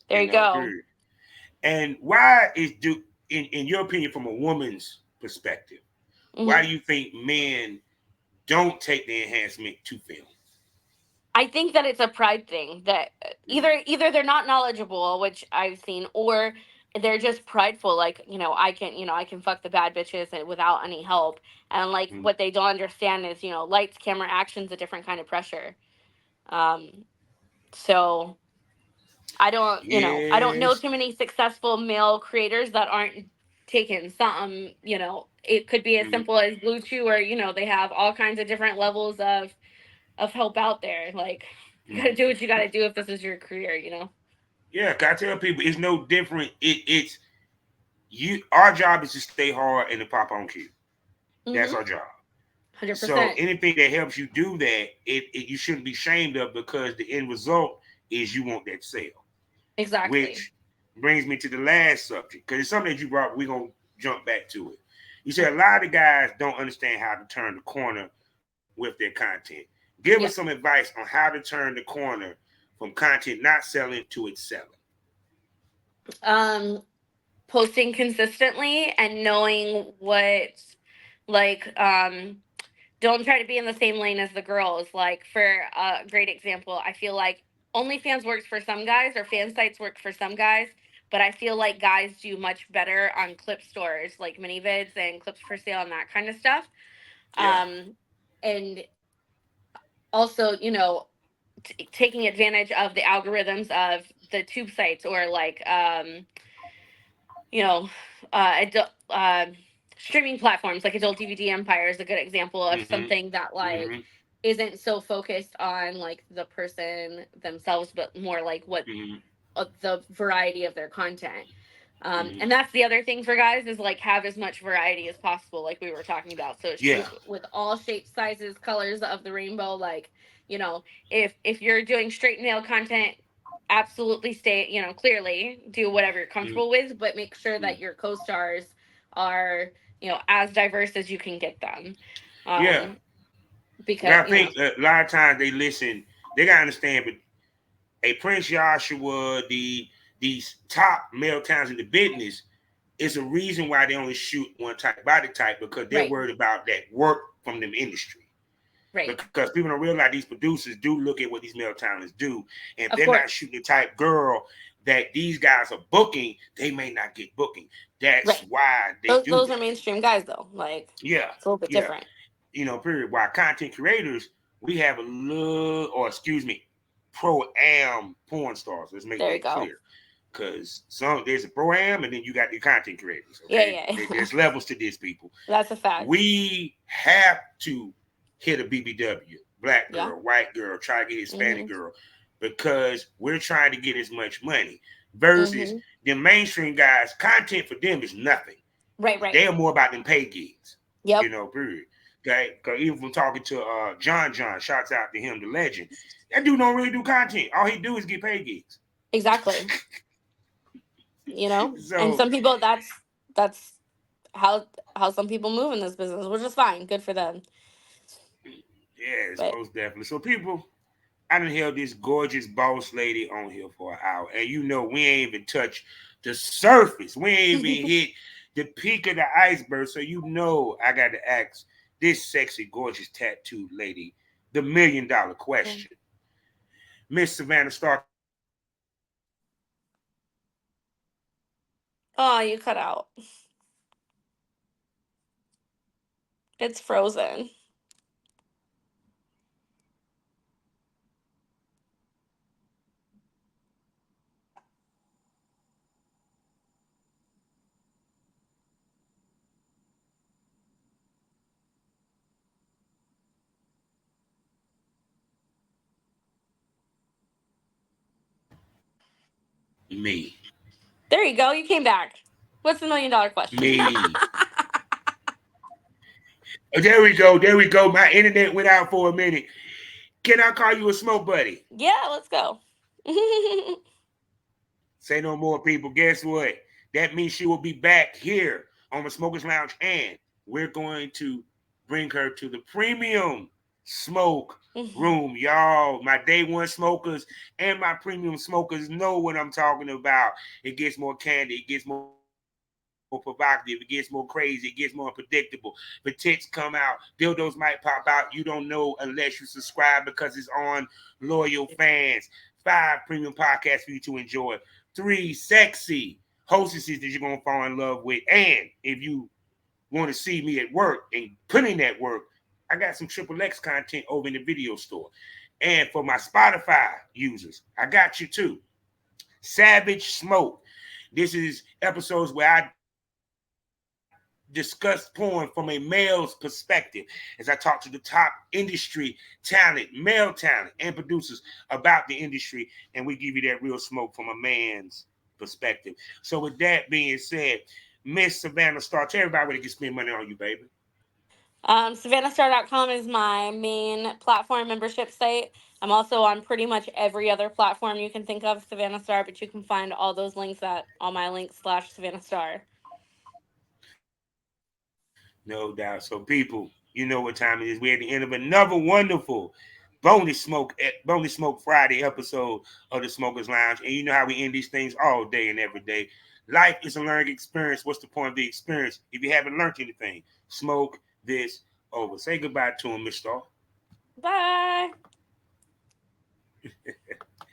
There you go. period. And why is in your opinion, from a woman's perspective, why Mhm. do you think men don't take the enhancement to film? I think that it's a pride thing that either they're not knowledgeable, which I've seen, or they're just prideful. Like I can fuck the bad bitches and without any help. And like Mm-hmm. what they don't understand is lights, camera, action's a different kind of pressure. Um, so I don't know Yes. too many successful male creators that aren't taking something. It could be as Mm-hmm. simple as Blue Chew, or they have all kinds of different levels of help out there. Like you got to Mm-hmm. do what you got to do if this is your career. Yeah, 'cause I tell people it's no different. It's you. Our job is to stay hard and to pop on cue. That's Mhm. our job. So 100%. anything that helps you do that, you shouldn't be ashamed of because the end result is you want that sale. Exactly. Which brings me to the last subject because it's something that you brought. We're gonna jump back to it. You said a Mhm. lot of guys don't understand how to turn the corner with their content. Give us some Yeah. advice on how to turn the corner from content not selling to it selling. Um Posting consistently and knowing what like don't try to be in the same lane as the girls. Like for a great example, I feel like OnlyFans works for some guys or fan sites work for some guys, but I feel like guys do much better on clip stores like mini vids and clips for sale and that kind of stuff. Yeah. And also, taking advantage of the algorithms of the tube sites or like you know, streaming platforms like Adult DVD Empire is a good example of Mm-hmm. something that Mm-hmm. like isn't so focused on like the person themselves, but more like what Mm-hmm. the variety of their content. Mm-hmm. And that's the other thing for guys is like have as much variety as possible, like we were talking about. So Yeah. shoot with all shapes, sizes, colors of the rainbow. Like, you know, if you're doing straight male content, absolutely stay, clearly do whatever you're Mm-hmm. comfortable with, but make sure that your co-stars are, as diverse as you can get them. Yeah. Because, But I think a lot of times they listen. They gotta understand, but a Prince Joshua, these top male talents in the business, It's a reason why they only shoot one type body type because they're Right. worried about that work from them industry. Right. Because people don't realize these producers do look at what these male talents do. And if Of they're not course. shooting the type girl that these guys are booking, they may not get booking. That's Right. why they do Those are that. mainstream guys though. Like Yeah, it's a little bit yeah. different. Period. Why content creators, we have a little, or excuse me, pro am porn stars. Let's make There you that go. clear. Because there's a pro am and then you got the content creators. Yeah, Okay, yeah. there's levels to this, people. That's a fact. We have to hit a BBW, black Yeah. girl, white girl, try to get Hispanic Mhm. girl, because we're trying to get as much money. Versus Mhm. the mainstream guys, content for them is nothing. Right, right. They are more about them pay gigs, Yep. period. Okay, because even from talking to John, shouts out to him, the legend. That dude don't really do content. All he do is get paid gigs. Exactly. You know? And So some people that's how some people move in this business, which is fine. Good for them. yes, But most definitely. So people, I done held this gorgeous boss lady on here for an hour, and we ain't even touched the surface. We ain't even hit the peak of the iceberg. So I got to ask this sexy, gorgeous tattooed lady the $1,000,000 question. Miss Savannah Star, can I call you a smoke buddy? oh, you cut out. It's frozen. Me. There you go. You came back. What's the $1,000,000 question? Me. There we go. There we go. My internet went out for a minute. Can I call you a smoke buddy? Yeah, let's go. Say no more, people. Guess what? That means she will be back here on the Smokers Lounge, and we're going to bring her to the premium smoke room. Y'all, my day one smokers and my premium smokers know what I'm talking about. It gets more candy, it gets more provocative, it gets more crazy, it gets more unpredictable. The tits come out, dildos might pop out. You don't know unless you subscribe because it's on loyal fans. 5 premium podcasts for you to enjoy. 3 sexy hostesses that you're gonna fall in love with. And if you want to see me at work and put in that work, I got some Triple X content over in the video store. And for my Spotify users, I got you too. Savage Smoke. This is episodes where I discuss porn from a male's perspective as I talk to the top industry talent, male talent, and producers about the industry, and we give you that real smoke from a man's perspective. So, with that being said, Miss Savannah Star, tell everybody where they can spend money on you, baby. SavannahStar.com is my main platform membership site. I'm also on pretty much every other platform you can think of, Savannah Star, but you can find all those links at all my links / Savannah Star. No doubt. So, people, you know what time it is. We're at the end of another wonderful bonus smoke Friday episode of the Smokers Lounge. And you know how we end these things all day and every day. Life is a learning experience. What's the point of the experience if you haven't learned anything? Smoke this over. Say goodbye to him, Miss Star. Bye.